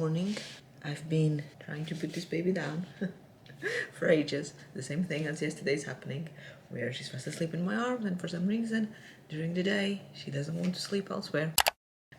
morning. I've been trying to put this baby down for ages. The same thing as yesterday's happening, where she's fast asleep in my arms and for some reason during the day she doesn't want to sleep elsewhere.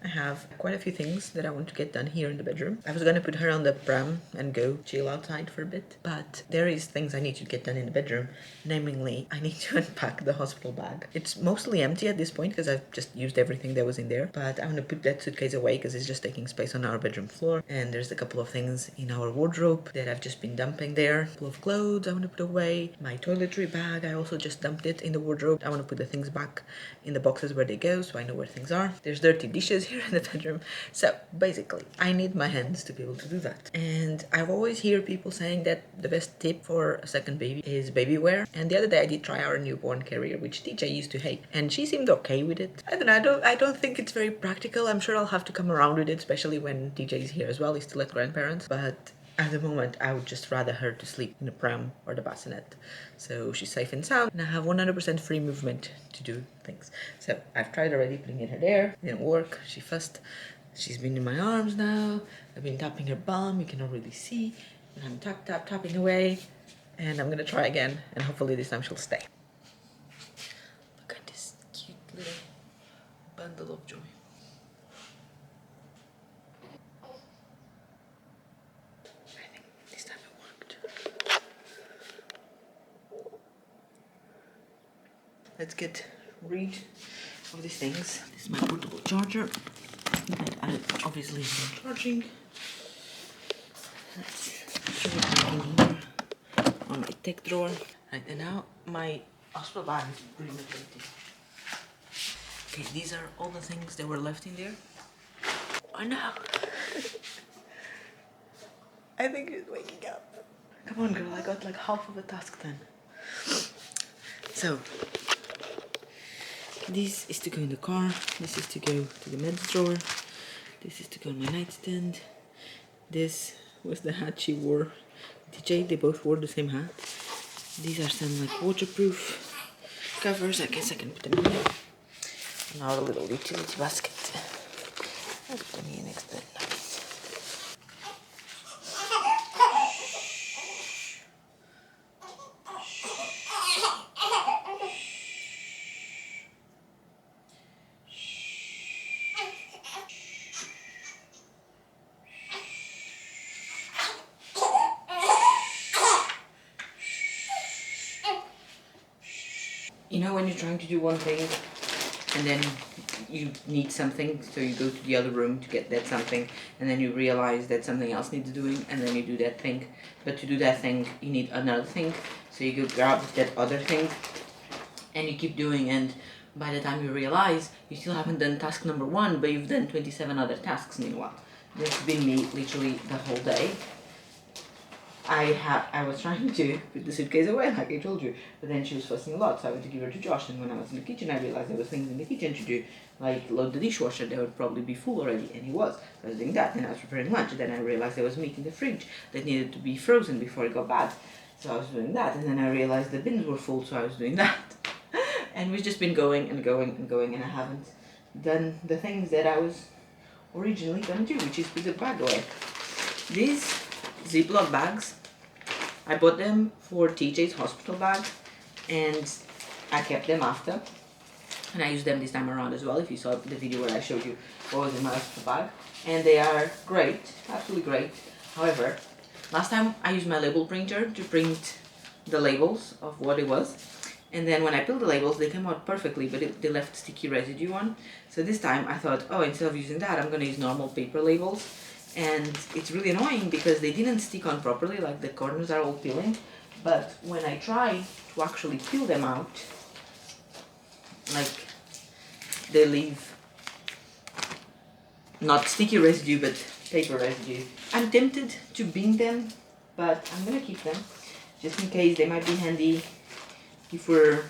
I have quite a few things that I want to get done here in the bedroom. I was gonna put her on the pram and go chill outside for a bit, but there is things I need to get done in the bedroom. Namely, I need to unpack the hospital bag. It's mostly empty at this point because I've just used everything that was in there, but I'm gonna put that suitcase away because it's just taking space on our bedroom floor. And there's a couple of things in our wardrobe that I've just been dumping there. A couple of clothes I want to put away. My toiletry bag, I also just dumped it in the wardrobe. I want to put the things back in the boxes where they go so I know where things are. There's dirty dishes here in the bedroom. So basically, I need my hands to be able to do that. And I've always hear people saying that the best tip for a second baby is baby wear. And the other day I did try our newborn carrier, which TJ used to hate, and she seemed okay with it. I don't know, I don't think it's very practical. I'm sure I'll have to come around with it, especially when TJ is here as well. He's still at grandparents, but at the moment, I would just rather her to sleep in the pram or the bassinet. So she's safe and sound, and I have 100% free movement to do things. So I've tried already putting her there. It didn't work. She fussed. She's been in my arms now. I've been tapping her bum. You cannot really see. And I'm tapping away. And I'm gonna try again. And hopefully this time she'll stay. Look at this cute little bundle of joy. Let's get rid of these things. This is my portable charger that I obviously am charging. Let's show it in here on my tech drawer. Right, and now my hospital bag is pretty much empty. Okay, these are all the things that were left in there. Oh no! I think it's waking up. Come on, girl, I got like half of the task done. So, this is to go in the car, this is to go to the meds drawer, this is to go on my nightstand, this was the hat she wore. TJ, they both wore the same hat. These are some like waterproof covers, I guess I can put them in there. And our little utility basket. I'll put them here next to it. You know when you're trying to do one thing and then you need something, so you go to the other room to get that something, and then you realize that something else needs doing, and then you do that thing. But to do that thing, you need another thing, so you go grab that other thing, and you keep doing, and by the time you realize, you still haven't done task number 1, but you've done 27 other tasks meanwhile. That's been me literally the whole day. I was trying to put the suitcase away, like I told you, but then she was fussing a lot, so I went to give her to Josh, and when I was in the kitchen I realized there was things in the kitchen to do, like load the dishwasher. That would probably be full already, and he was. So I was doing that, and I was preparing lunch, and then I realized there was meat in the fridge that needed to be frozen before it got bad. So I was doing that, and then I realized the bins were full, so I was doing that. And we've just been going and going and going, and I haven't done the things that I was originally gonna do, which is put the bag away. These Ziploc bags, I bought them for TJ's hospital bag, and I kept them after, and I used them this time around as well, if you saw the video where I showed you what was in my hospital bag. And they are great, absolutely great. However, last time I used my label printer to print the labels of what it was, and then when I peeled the labels they came out perfectly, but they left sticky residue on. So this time I thought, oh, instead of using that, I'm going to use normal paper labels. And it's really annoying because they didn't stick on properly, like the corners are all peeling. But when I try to actually peel them out, like they leave not sticky residue but paper residue. I'm tempted to bin them, but I'm gonna keep them just in case. They might be handy if we're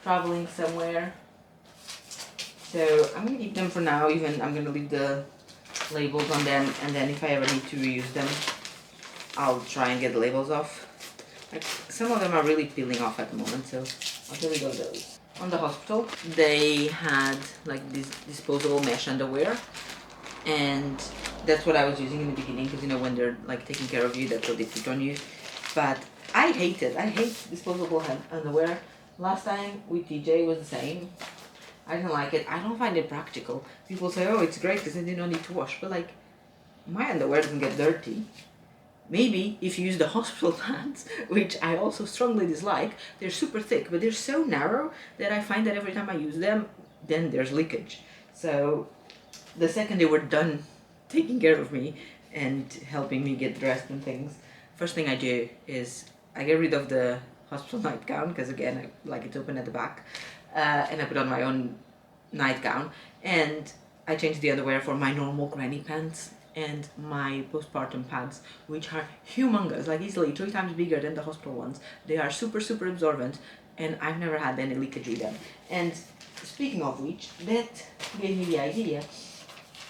traveling somewhere. So I'm gonna keep them for now. Even I'm gonna leave the labels on them, and then if I ever need to reuse them, I'll try and get the labels off. Like, some of them are really peeling off at the moment, so I'll get rid of those. On the hospital, they had like this disposable mesh underwear, and That's what I was using in the beginning, because you know when they're like taking care of you, that's what they put on you. But I hate it. I hate disposable underwear. Last time with TJ was the same. I don't like it. I don't find it practical. People say, oh, it's great because then you don't need to wash. But like, my underwear doesn't get dirty. Maybe if you use the hospital pads, which I also strongly dislike, they're super thick, but they're so narrow that I find that every time I use them, then there's leakage. So the second they were done taking care of me and helping me get dressed and things, first thing I do is I get rid of the hospital nightgown, because again, I like it open at the back, and I put on my own nightgown, and I change the underwear for my normal granny pants and my postpartum pads, which are humongous, like easily 3 times bigger than the hospital ones. They are super, super absorbent, and I've never had any leakage with them. And speaking of which, that gave me the idea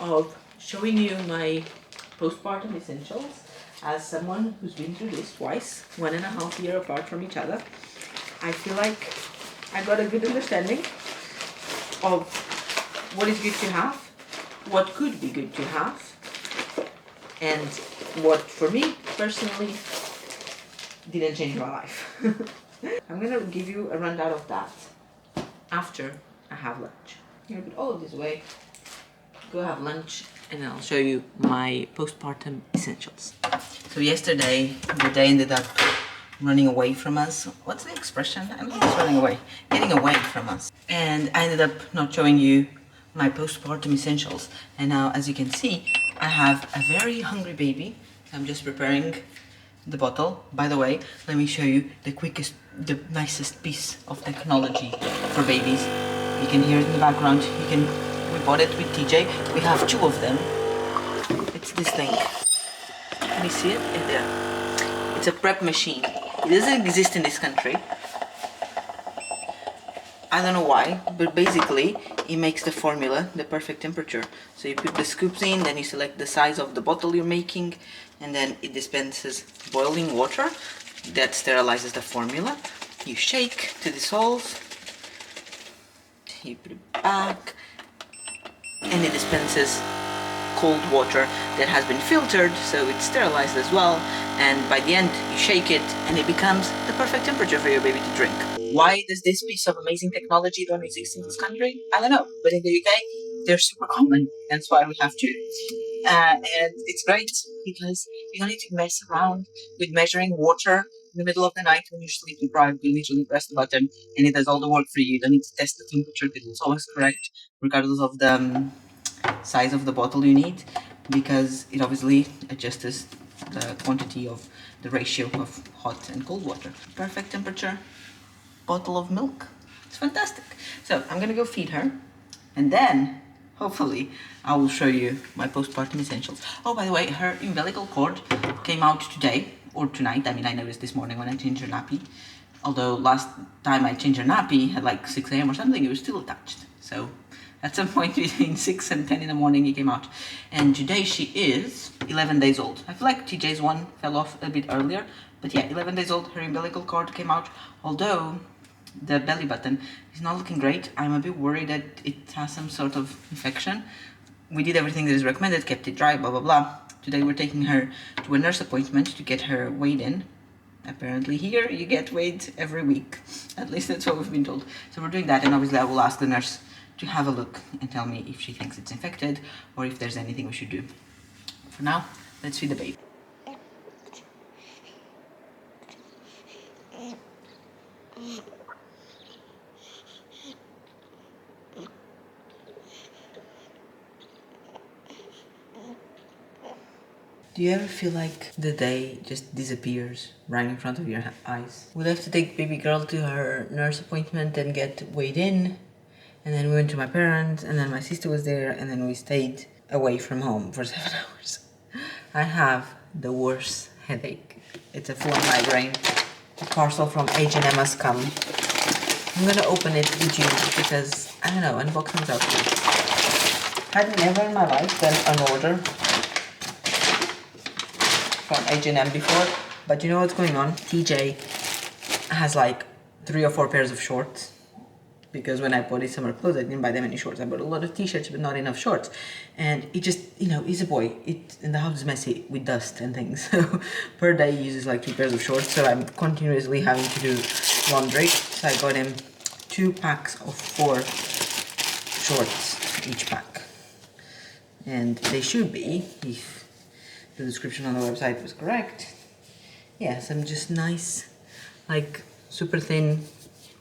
of showing you my postpartum essentials as someone who's been through this twice, 1.5 years apart from each other. I feel like I got a good understanding of what is good to have, what could be good to have, and what for me personally didn't change my life. I'm gonna give you a rundown of that after I have lunch. I'm gonna put all of this away, go have lunch, and then I'll show you my postpartum essentials. So yesterday, the day ended up running away from us. What's the expression? I don't think it's running away. Getting away from us. And I ended up not showing you my postpartum essentials. And now, as you can see, I have a very hungry baby. I'm just preparing the bottle. By the way, let me show you the nicest piece of technology for babies. You can hear it in the background. We bought it with TJ. We have 2 of them. It's this thing. Can you see it? Right there. It's a prep machine. It doesn't exist in this country. I don't know why, but basically it makes the formula the perfect temperature. So you put the scoops in, then you select the size of the bottle you're making, and then it dispenses boiling water that sterilizes the formula. You shake to dissolve, you put it back, and it dispenses cold water that has been filtered, so it's sterilized as well. And by the end, you shake it, and it becomes the perfect temperature for your baby to drink. Why does this piece of amazing technology don't exist in this country? I don't know, but in the UK, they're super common. That's why we have 2. And it's great because you don't need to mess around with measuring water in the middle of the night when you're sleeping. You literally press the button and it does all the work for you. You don't need to test the temperature because it's always correct, regardless of the size of the bottle you need, because it obviously adjusts the quantity of the ratio of hot and cold water. Perfect temperature bottle of milk. It's fantastic. So I'm gonna go feed her, and then hopefully I will show you my postpartum essentials. Oh, by the way, her umbilical cord came out today or tonight. I mean, I noticed this morning when I changed her nappy. Although last time I changed her nappy at like 6 a.m. or something, it was still attached. So at some point between 6 and 10 in the morning, it came out. And today she is 11 days old. I feel like TJ's one fell off a bit earlier, but yeah, 11 days old, her umbilical cord came out. Although the belly button is not looking great. I'm a bit worried that it has some sort of infection. We did everything that is recommended, kept it dry, blah, blah, blah. Today we're taking her to a nurse appointment to get her weighed in. Apparently here you get weighed every week. At least that's what we've been told. So we're doing that, and obviously I will ask the nurse to have a look and tell me if she thinks it's infected or if there's anything we should do. For now, let's feed the baby. Do you ever feel like the day just disappears right in front of your eyes? We left to take baby girl to her nurse appointment and get weighed in. And then we went to my parents, and then my sister was there, and then we stayed away from home for 7 hours. I have the worst headache. It's a full migraine. The parcel from H&M has come. I'm gonna open it with you because, I don't know, unboxing's out there. I'd never in my life done an order from H&M before, but you know what's going on? TJ has like 3 or 4 pairs of shorts because when I bought his summer clothes, I didn't buy them any shorts. I bought a lot of t-shirts, but not enough shorts. And it just, you know, he's a boy. And the house is messy with dust and things. So per day he uses like 2 pairs of shorts. So I'm continuously having to do laundry. So I got him 2 packs of 4 shorts each pack. And they should be, if the description on the website was correct, yeah, some just nice, like super thin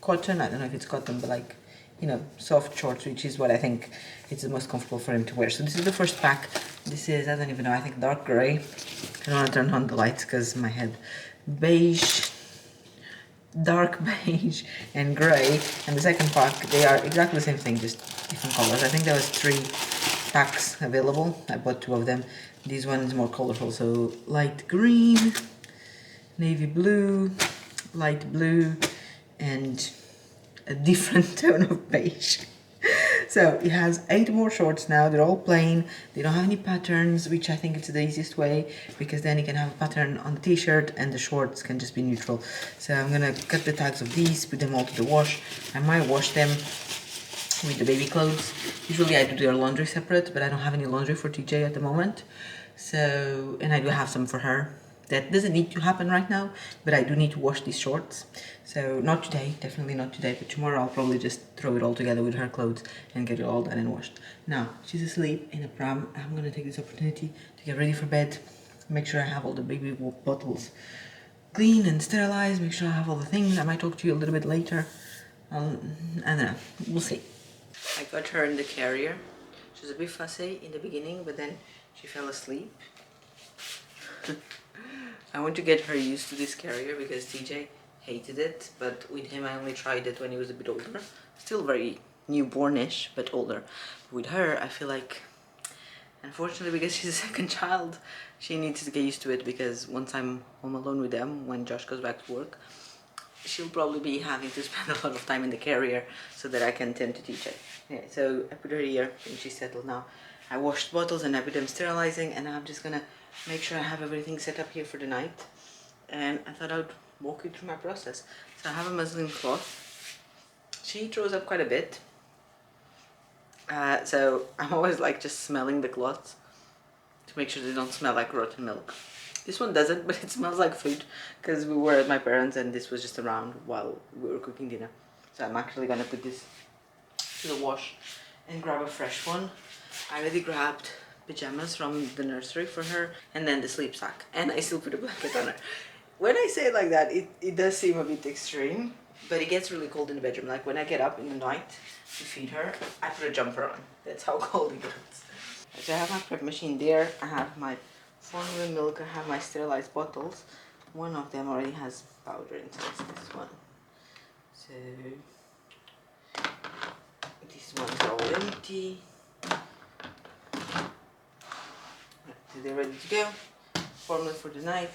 cotton. I don't know if it's cotton, but like, you know, soft shorts, which is what I think it's the most comfortable for him to wear. So this is the first pack. This is, I don't even know, I think dark gray. I don't want to turn on the lights because my head. Beige, dark beige and gray. And the second pack, they are exactly the same thing, just different colors. I think there was 3 packs available. I bought 2 of them. This one is more colorful, so light green, navy blue, light blue, and a different tone of beige. So it has 8 more shorts now. They're all plain. They don't have any patterns, which I think it's the easiest way, because then you can have a pattern on the t-shirt and the shorts can just be neutral. So I'm gonna cut the tags of these, put them all to the wash. I might wash them with the baby clothes. Usually I do their laundry separate, but I don't have any laundry for TJ at the moment. So, and I do have some for her. That doesn't need to happen right now, but I do need to wash these shorts. So not today, definitely not today, but tomorrow I'll probably just throw it all together with her clothes and get it all done and washed. Now, she's asleep in a pram. I'm gonna take this opportunity to get ready for bed, make sure I have all the baby bottles clean and sterilized, make sure I have all the things. I might talk to you a little bit later. I don't know, we'll see. I got her in the carrier. She was a bit fussy in the beginning, but then she fell asleep. I want to get her used to this carrier because TJ hated it, but with him I only tried it when he was a bit older. Still very newbornish, but older. With her, I feel like, unfortunately, because she's a second child, she needs to get used to it, because once I'm home alone with them, when Josh goes back to work, she'll probably be having to spend a lot of time in the carrier so that I can tend to TJ. Yeah, so I put her here and she's settled now. I washed bottles and I put them sterilizing, and I'm just gonna make sure I have everything set up here for the night. And I thought I would walk you through my process. So I have a muslin cloth. She throws up quite a bit. So I'm always like just smelling the cloths to make sure they don't smell like rotten milk. This one doesn't, but it smells like food because we were at my parents' and this was just around while we were cooking dinner. So I'm actually gonna put this to the wash and grab a fresh one. I already grabbed pajamas from the nursery for her and then the sleep sack, and I still put a blanket on her. When I say it like that, it does seem a bit extreme, but it gets really cold in the bedroom. Like when I get up in the night to feed her, I put a jumper on. That's how cold it gets. So I have my prep machine there. I have my formula milk. I have my sterilized bottles. One of them already has powder inside, this one. So these ones are all empty. So they're ready to go. Formula for the night.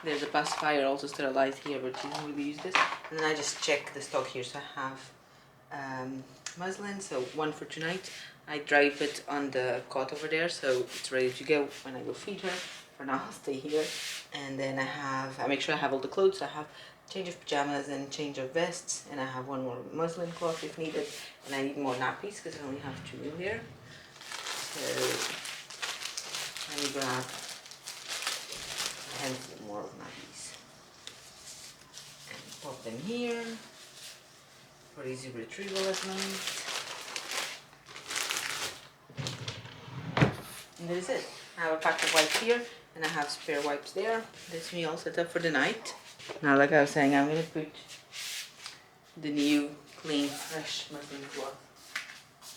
There's a pacifier also sterilized here, but she doesn't really use this. And then I just check the stock here. So I have muslin, so 1 for tonight. I dried it on the cot over there, so it's ready to go when I go feed her. For now, I'll stay here. And then I make sure I have all the clothes. I have change of pajamas and change of vests, and I have 1 more muslin cloth if needed. And I need more nappies because I only have 2 in there. So let me grab a handful more of nappies and pop them here for easy retrieval at night. And that is it. I have a pack of wipes here and I have spare wipes there. That's me all set up for the night. Now, like I was saying, I'm going to put the new clean fresh muslin cloth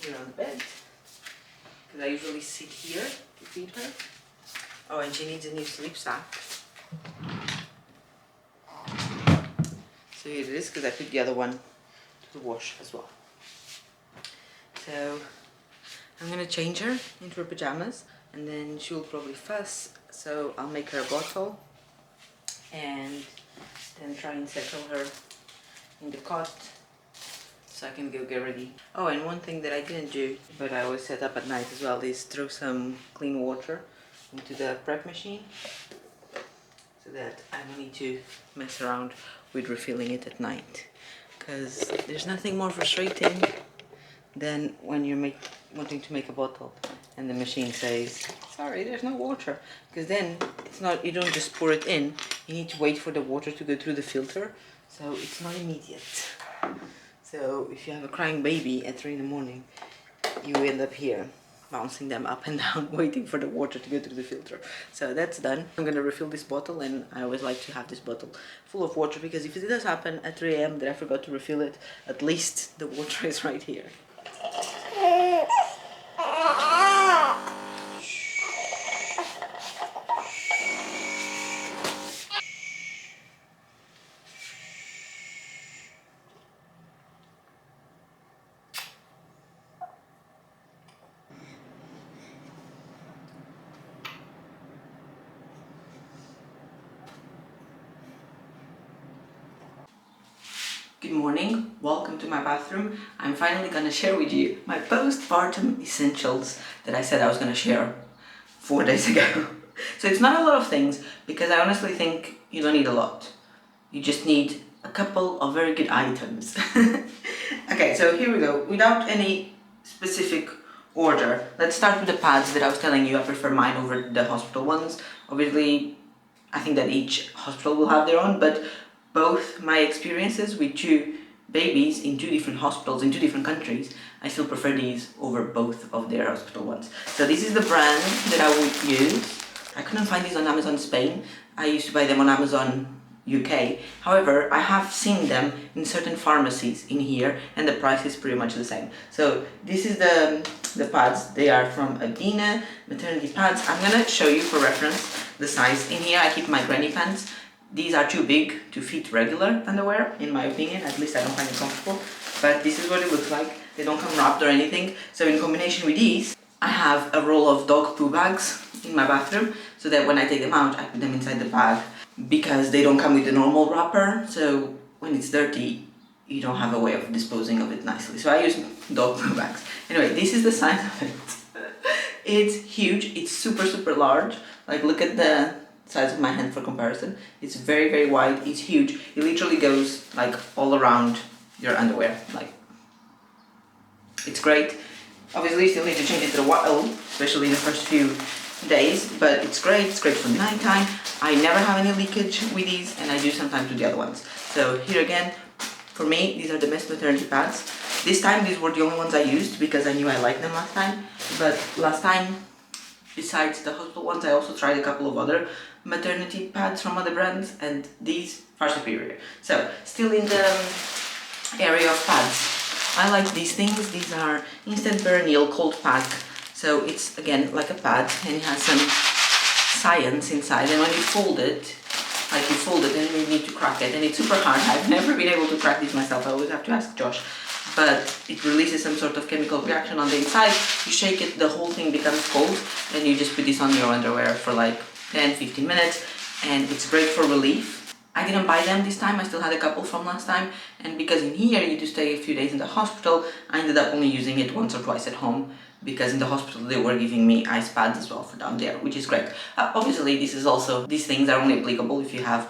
here on the bed because I usually sit here to feed her. Oh, and she needs a new sleep sack. So here it is, because I put the other one to the wash as well. So I'm going to change her into her pajamas, and then she'll probably fuss, so I'll make her a bottle and then try and settle her in the cot so I can go get ready. Oh, and one thing that I didn't do, but I always set up at night as well, is throw some clean water into the prep machine so that I don't need to mess around with refilling it at night. because there's nothing more frustrating than when you're wanting to make a bottle and the machine says, sorry, there's no water. Because then it's not, you don't just pour it in, you need to wait for the water to go through the filter, so it's not immediate. So if you have a crying baby at 3 in the morning, you end up here bouncing them up and down waiting for the water to go through the filter. So that's done. I'm gonna refill this bottle, and I always like to have this bottle full of water because if it does happen at 3 a.m. that I forgot to refill it, at least the water is right here. Good morning, welcome to my bathroom. I'm finally gonna share with you my postpartum essentials that I said I was gonna share 4 days ago. So it's not a lot of things because I honestly think you don't need a lot. You just need a couple of very good items. Okay, so here we go. Without any specific order, let's start with the pads that I was telling you I prefer mine over the hospital ones. Obviously, I think that each hospital will have their own, but both my experiences with 2 babies in 2 different hospitals in 2 different countries, I still prefer these over both of their hospital ones. So this is the brand that I would use. I couldn't find these on Amazon Spain. I used to buy them on Amazon UK. However, I have seen them in certain pharmacies in here and the price is pretty much the same. So this is the pads. They are from Adina maternity pads. I'm gonna show you for reference the size. In here I keep my granny pants. These are too big to fit regular underwear, in my opinion. At least I don't find it comfortable. But this is what it looks like. They don't come wrapped or anything. So in combination with these, I have a roll of dog poo bags in my bathroom, so that when I take them out, I put them inside the bag. Because they don't come with the normal wrapper, so when it's dirty, you don't have a way of disposing of it nicely. So I use dog poo bags. Anyway, this is the size of it. It's huge. It's super large. Like, look at the size of my hand for comparison. It's very wide. It's huge. It literally goes like all around your underwear. Like, it's great. Obviously you still need to change it to the water, especially in the first few days, but it's great. It's great for nighttime. I never have any leakage with these, and I do sometimes with the other ones. So here again, for me, these are the best maternity pads. This time these were the only ones I used because I knew I liked them last time, but last time, besides the hospital ones, I also tried a couple of other maternity pads from other brands, and these are superior. So, still in the area of pads, I like these things. These are Instant Perineal Cold Pack. So it's again like a pad, and it has some science inside, and when you fold it, and you need to crack it, and it's super hard. I've never been able to crack these myself. I always have to ask Josh. But it releases some sort of chemical reaction on the inside. You shake it, the whole thing becomes cold, and you just put this on your underwear for like 10-15 minutes, and it's great for relief. I didn't buy them this time. I still had a couple from last time, and because in here you do stay a few days in the hospital, I ended up only using it once or twice at home, because in the hospital they were giving me ice pads as well for down there, which is great. Obviously these things are only applicable if you have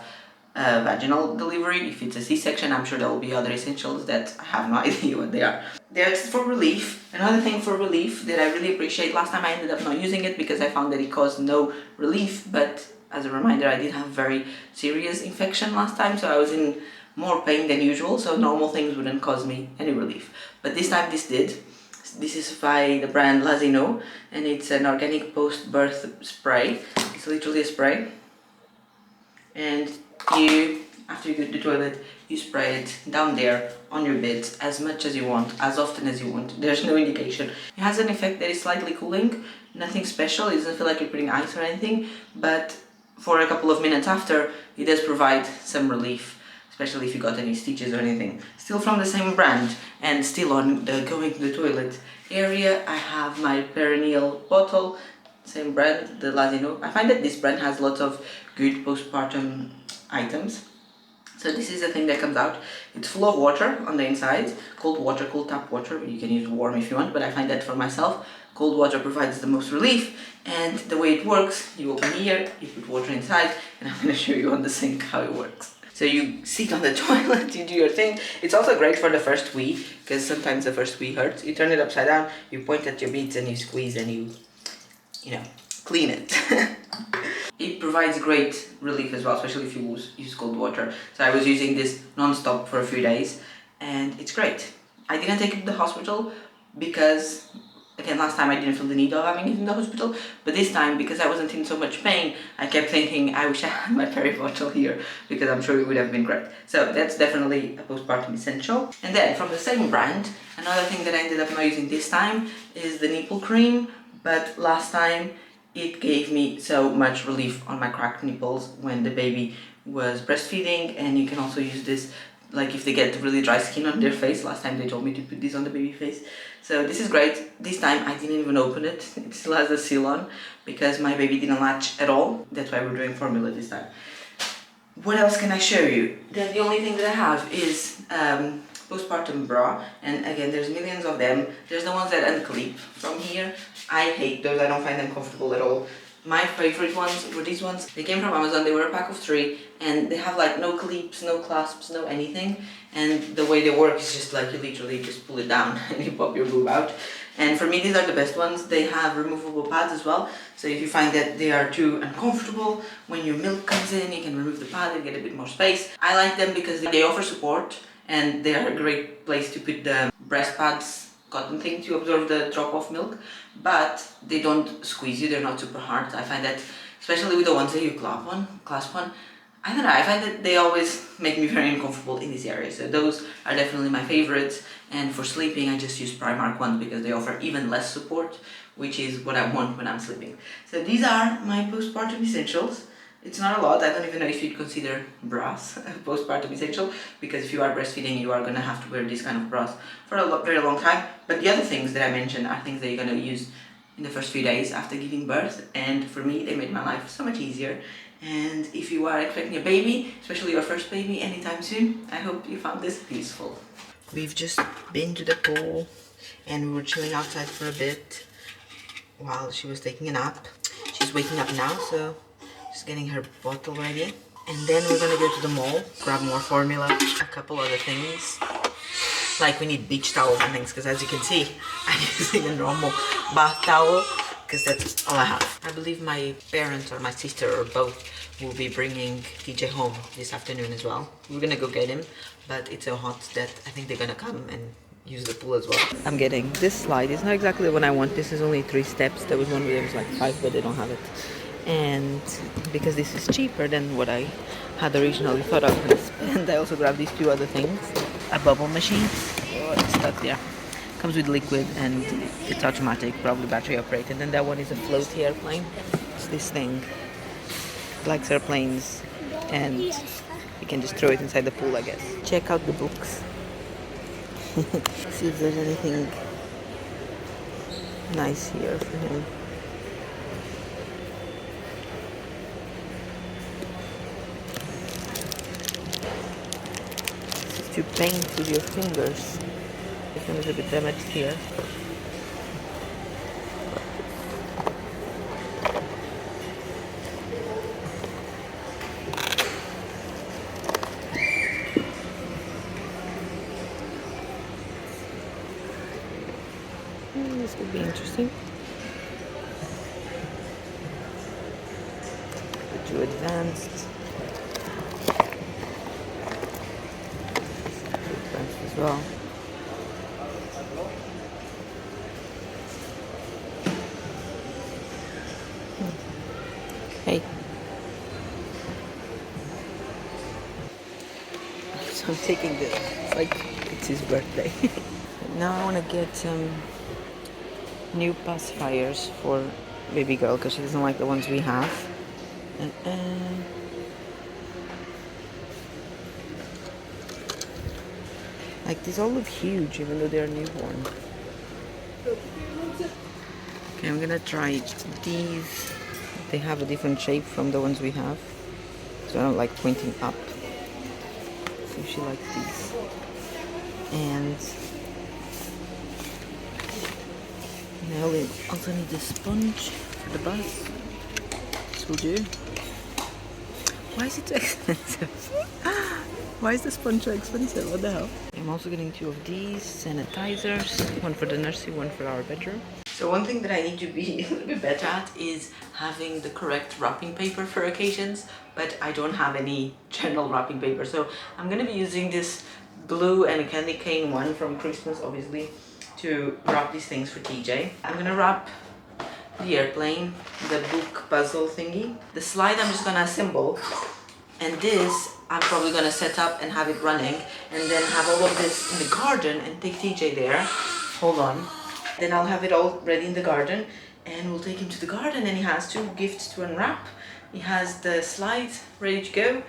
vaginal delivery. If it's a C-section, I'm sure there will be other essentials that I have no idea what they are. They're for relief. Another thing for relief that I really appreciate, last time I ended up not using it because I found that it caused no relief, but as a reminder, I did have very serious infection last time, so I was in more pain than usual, so normal things wouldn't cause me any relief. But this time this did. This is by the brand Lazino, and it's an organic post-birth spray. It's literally a spray. And you, after you go to the toilet, you spray it down there on your bed as much as you want, as often as you want. There's no indication. It has an effect that is slightly cooling, nothing special. It doesn't feel like you're putting ice or anything, but for a couple of minutes after, it does provide some relief, especially if you got any stitches or anything. Still from the same brand, and still on the going to the toilet area, I have my perineal bottle, same brand, the Lazino. I find that this brand has lots of good postpartum items. So this is the thing that comes out. It's full of water on the inside, cold water, cold tap water. You can use warm if you want, but I find that for myself, cold water provides the most relief. And the way it works, you open here, you put water inside, and I'm going to show you on the sink how it works. So you sit on the toilet, you do your thing. It's also great for the first wee, because sometimes the first wee hurts. You turn it upside down, you point at your beads and you squeeze and you know, clean it. It provides great relief as well, especially if you use cold water. So I was using this non-stop for a few days and it's great. I didn't take it to the hospital because, again, last time I didn't feel the need of having it in the hospital, but this time, because I wasn't in so much pain, I kept thinking I wish I had my Peri bottle here, because I'm sure it would have been great. So that's definitely a postpartum essential. And then from the same brand, another thing that I ended up not using this time is the nipple cream, but last time it gave me so much relief on my cracked nipples when the baby was breastfeeding. And you can also use this like if they get really dry skin on their face. Last time they told me to put this on the baby face. So this is great. This time I didn't even open it. It still has the seal on because my baby didn't latch at all. That's why we're doing formula this time. What else can I show you? Then the only thing that I have is postpartum bra, and again there's millions of them. There's the ones that unclip from here. I hate those. I don't find them comfortable at all. My favorite ones were these ones. They came from Amazon. They were a pack of 3 and they have like no clips, no clasps, no anything, and the way they work is just like you literally just pull it down and you pop your boob out. And for me these are the best ones. They have removable pads as well, so if you find that they are too uncomfortable when your milk comes in, you can remove the pad and get a bit more space. I like them because they offer support and they are a great place to put the breast pads cotton thing to absorb the drop of milk, but they don't squeeze you. They're not super hard. I find that, especially with the ones that you clasp on, I don't know, I find that they always make me very uncomfortable in this area. So those are definitely my favorites. And for sleeping, I just use Primark ones because they offer even less support, which is what I want when I'm sleeping. So these are my postpartum essentials. It's not a lot. I don't even know if you'd consider bras a postpartum essential, because if you are breastfeeding, you are going to have to wear these kind of bras for a very long time. But the other things that I mentioned are things that you're going to use in the first few days after giving birth, and for me they made my life so much easier. And if you are expecting a baby, especially your first baby anytime soon, I hope you found this useful. We've just been to the pool and we were chilling outside for a bit while she was taking a nap. She's waking up now, so just getting her bottle ready. And then we're gonna go to the mall, grab more formula, a couple other things. Like we need beach towels and things, because as you can see, I'm using a normal bath towel because that's all I have. I believe my parents or my sister or both will be bringing TJ home this afternoon as well. We're gonna go get him, but it's so hot that I think they're gonna come and use the pool as well. I'm getting this slide. It's not exactly the one I want. This is only 3 steps. There was one where there was like 5, but they don't have it. And because this is cheaper than what I had originally thought I was gonna spend, I also grabbed these 2 other things. A bubble machine. Oh, it's stuck there. Comes with liquid and it's automatic, probably battery operated. And that one is a floaty airplane. It's this thing. It likes airplanes, and you can just throw it inside the pool, I guess. Check out the books. See if there's anything nice here for him. This is to paint with your fingers. This one is a bit damaged here. This could be interesting. But too advanced. Too advanced as well. Hey. So I'm taking this. It's like it's his birthday. Now I want to get some new pacifiers for baby girl because she doesn't like the ones we have. Like these all look huge even though they're newborn. Okay, I'm gonna try these. They have a different shape from the ones we have, so I don't like pointing up. See if she likes these. And now we also need a sponge for the bus. This will do. Why is it so expensive? Why is the sponge so expensive? What the hell? I'm also getting 2 of these sanitizers, one for the nursery, one for our bedroom. So one thing that I need to be a little bit better at is having the correct wrapping paper for occasions, but I don't have any general wrapping paper. So I'm gonna be using this blue and candy cane one from Christmas, obviously, to wrap these things for TJ. I'm gonna wrap the airplane, the book puzzle thingy. The slide I'm just gonna assemble, and this I'm probably gonna set up and have it running, and then have all of this in the garden and take TJ there. Hold on. Then I'll have it all ready in the garden, and we'll take him to the garden, and he has 2 gifts to unwrap. He has the slides ready to go,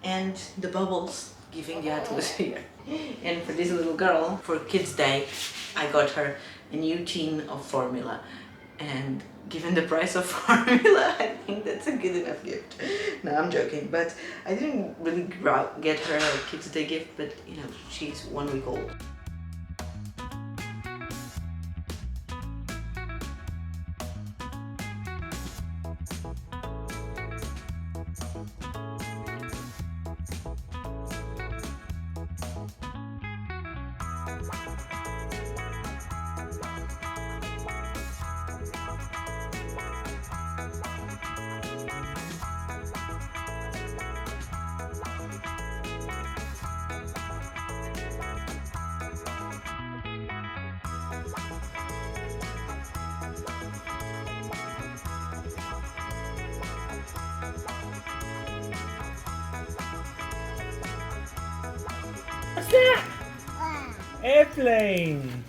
and the bubbles giving the atmosphere. And for this little girl, for Kids Day, I got her a new tin of formula. And given the price of formula, I think that's a good enough gift. No, I'm joking, but I didn't really get her a Kids Day gift, but you know, she's 1 week old. What's that? Airplane.